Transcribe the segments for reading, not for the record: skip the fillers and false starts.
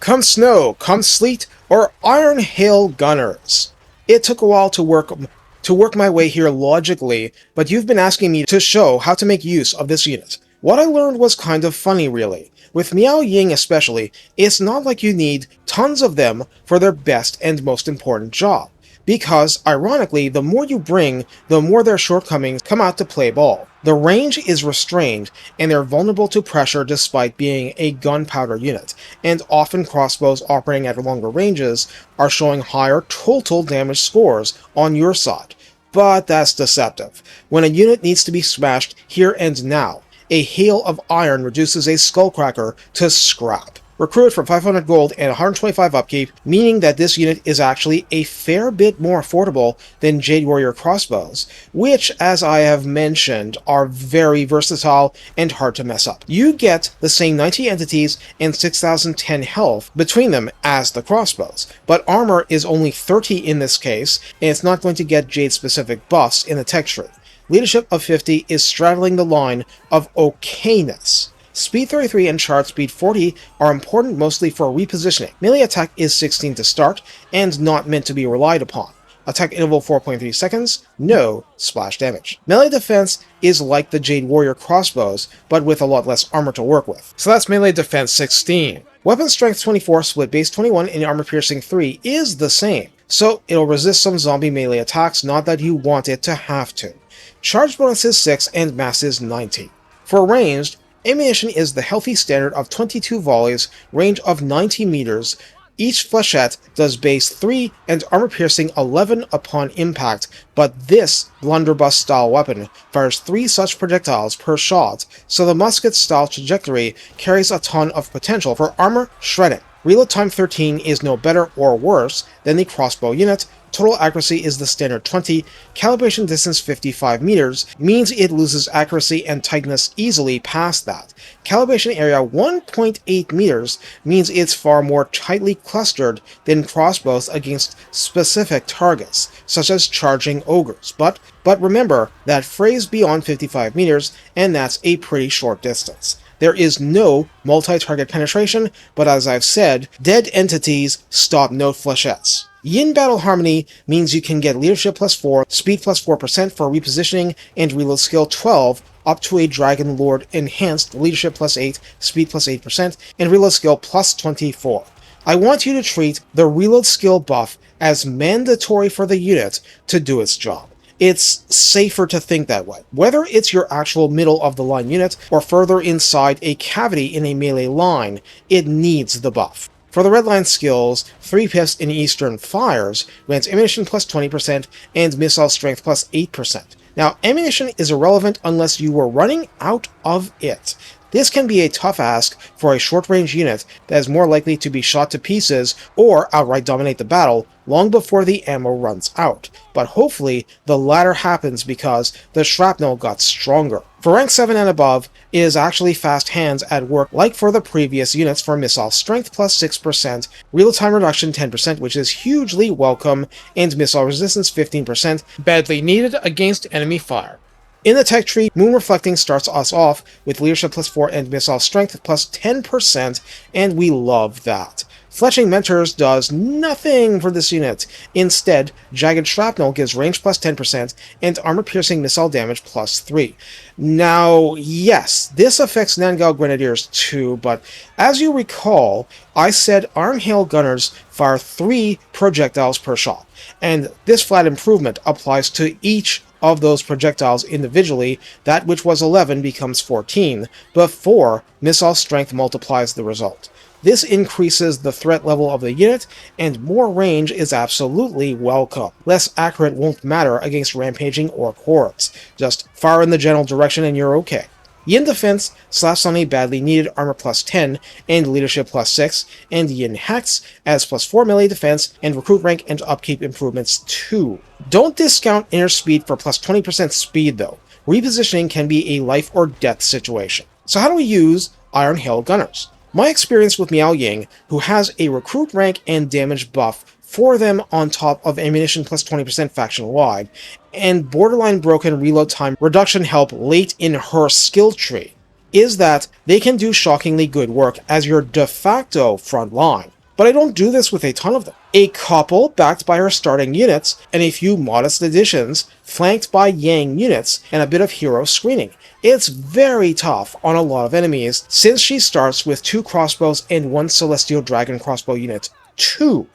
Come snow, come sleet, or iron hail gunners. It took a while to work my way here logically, but you've been asking me to show how to make use of this unit. What I learned was kind of funny, really. With Miao Ying especially, it's not like you need tons of them for their best and most important job. Because, ironically, the more you bring, the more their shortcomings come out to play ball. The range is restrained, and they're vulnerable to pressure despite being a gunpowder unit, and often crossbows operating at longer ranges are showing higher total damage scores on your side. But that's deceptive. When a unit needs to be smashed here and now, a hail of iron reduces a skullcracker to scrap. Recruited for 500 gold and 125 upkeep, meaning that this unit is actually a fair bit more affordable than Jade Warrior crossbows, which, as I have mentioned, are very versatile and hard to mess up. You get the same 90 entities and 6010 health between them as the crossbows, but armor is only 30 in this case, and it's not going to get Jade-specific buffs in the tech tree. Leadership of 50 is straddling the line of okayness. Speed 33 and Chart Speed 40 are important mostly for repositioning. Melee attack is 16 to start, and not meant to be relied upon. Attack interval 4.3 seconds, no splash damage. Melee defense is like the Jade Warrior crossbows, but with a lot less armor to work with. So that's melee defense 16. Weapon strength 24, split base 21, and armor piercing 3 is the same, so it'll resist some zombie melee attacks, not that you want it to have to. Charge bonus is 6 and mass is 90. For ranged, ammunition is the healthy standard of 22 volleys, range of 90 meters. Each flechette does base 3 and armor piercing 11 upon impact, but this blunderbuss style weapon fires 3 such projectiles per shot, so the musket style trajectory carries a ton of potential for armor shredding. Reload time 13 is no better or worse than the crossbow unit. Total accuracy is the standard 20, calibration distance 55 meters, means it loses accuracy and tightness easily past that. Calibration area 1.8 meters means it's far more tightly clustered than crossbows against specific targets, such as charging ogres, but remember that phrase beyond 55 meters, and that's a pretty short distance. There is no multi-target penetration, but as I've said, dead entities stop no flechettes. Yin Battle Harmony means you can get leadership plus 4, speed plus 4% for repositioning, and reload skill 12 up to a Dragon Lord enhanced leadership plus 8, speed plus 8%, and reload skill plus 24. I want you to treat the reload skill buff as mandatory for the unit to do its job. It's safer to think that way. Whether it's your actual middle-of-the-line unit or further inside a cavity in a melee line, it needs the buff. For the redline skills, 3 pips in Eastern Fires grants ammunition plus 20% and missile strength plus 8%. Now, ammunition is irrelevant unless you were running out of it. This can be a tough ask for a short-range unit that is more likely to be shot to pieces or outright dominate the battle long before the ammo runs out, but hopefully the latter happens because the shrapnel got stronger. For rank 7 and above, it is actually fast hands at work like for the previous units for missile strength plus 6%, reload time reduction 10%, which is hugely welcome, and missile resistance 15%, badly needed against enemy fire. In the tech tree, Moon Reflecting starts us off with leadership plus 4 and missile strength plus 10%, and we love that. Fletching Mentors does nothing for this unit. Instead, Jagged Shrapnel gives range plus 10% and armor-piercing missile damage plus 3. Now, yes, this affects Nangao Grenadiers too, but as you recall, I said Iron Hail Gunners fire 3 projectiles per shot, and this flat improvement applies to each of those projectiles individually. That which was 11 becomes 14, before missile strength multiplies the result. This increases the threat level of the unit, and more range is absolutely welcome. Less accurate won't matter against rampaging orc hordes. Just fire in the general direction and you're okay. Yin Defense slaps on a badly needed armor plus 10 and leadership plus 6, and Yin Hex as plus 4 melee defense and recruit rank and upkeep improvements too. Don't discount inner speed for plus 20% speed though. Repositioning can be a life or death situation. So how do we use Iron Hail Gunners? My experience with Miao Ying, who has a recruit rank and damage buff for them on top of ammunition plus 20% faction-wide, and borderline broken reload time reduction help late in her skill tree. is that they can do shockingly good work as your de facto front line. But I don't do this with a ton of them. A couple backed by her starting units, and a few modest additions flanked by Yang units and a bit of hero screening. It's very tough on a lot of enemies since she starts with 2 crossbows and 1 celestial dragon crossbow unit. 2.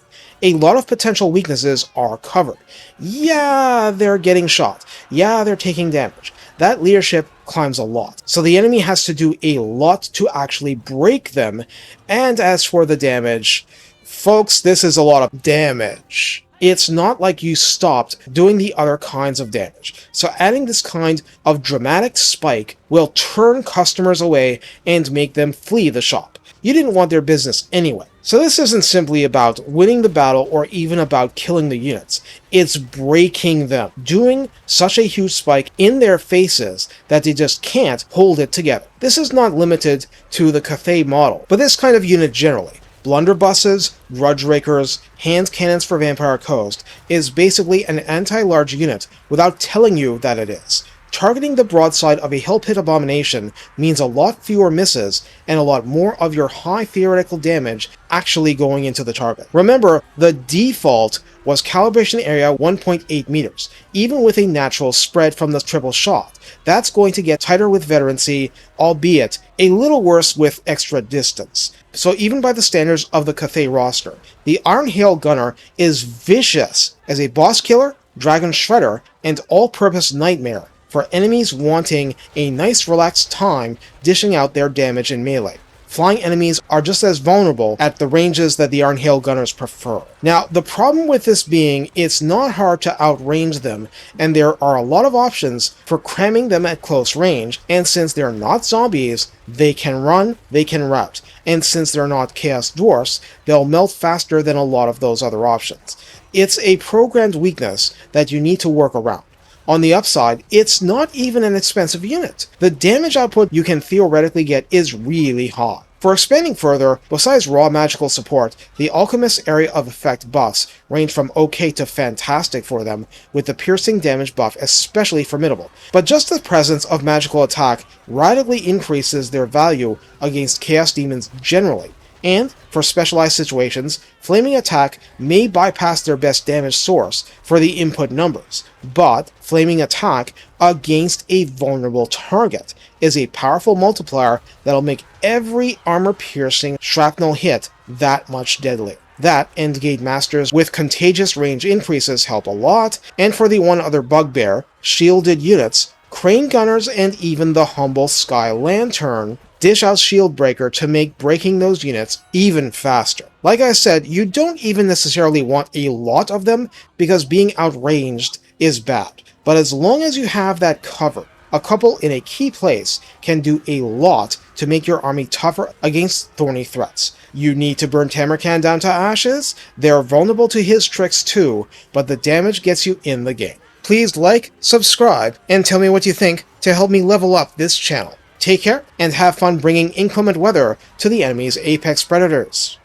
A lot of potential weaknesses are covered. Yeah, they're getting shot. Yeah, they're taking damage. That leadership climbs a lot, so the enemy has to do a lot to actually break them. And as for the damage, folks, this is a lot of damage. It's not like you stopped doing the other kinds of damage, so adding this kind of dramatic spike will turn customers away and make them flee the shop. You didn't want their business anyway. So this isn't simply about winning the battle or even about killing the units. It's breaking them, doing such a huge spike in their faces that they just can't hold it together. This is not limited to the Cathay model, but this kind of unit generally. Blunderbusses, Grudge Rakers, Hand Cannons for Vampire Coast is basically an anti-large unit without telling you that it is. Targeting the broadside of a Hell Pit Abomination means a lot fewer misses and a lot more of your high theoretical damage actually going into the target. Remember, the default was calibration area 1.8 meters, even with a natural spread from the triple shot. That's going to get tighter with veterancy, albeit a little worse with extra distance. So even by the standards of the Cathay roster, the Iron Hail Gunner is vicious as a boss killer, dragon shredder, and all-purpose nightmare for enemies wanting a nice relaxed time dishing out their damage in melee. Flying enemies are just as vulnerable at the ranges that the Iron Hail Gunners prefer. Now, the problem with this being, it's not hard to outrange them, and there are a lot of options for cramming them at close range, and since they're not zombies, they can run, they can rout, and since they're not Chaos Dwarfs, they'll melt faster than a lot of those other options. It's a programmed weakness that you need to work around. On the upside, it's not even an expensive unit. The damage output you can theoretically get is really high. For expanding further, besides raw magical support, the Alchemist's area of effect buffs range from okay to fantastic for them, with the piercing damage buff especially formidable. But just the presence of magical attack radically increases their value against Chaos Demons generally. And, for specialized situations, Flaming Attack may bypass their best damage source for the input numbers, but Flaming Attack against a vulnerable target is a powerful multiplier that'll make every armor-piercing shrapnel hit that much deadlier. That and Gate Masters with contagious range increases help a lot, and for the one other bugbear, shielded units, Crane Gunners and even the humble Sky Lantern dish out Shield Breaker to make breaking those units even faster. Like I said, you don't even necessarily want a lot of them because being outranged is bad, but as long as you have that covered, a couple in a key place can do a lot to make your army tougher against thorny threats. You need to burn Tamarkan down to ashes? They're vulnerable to his tricks too, but the damage gets you in the game. Please like, subscribe, and tell me what you think to help me level up this channel. Take care, and have fun bringing inclement weather to the enemy's apex predators.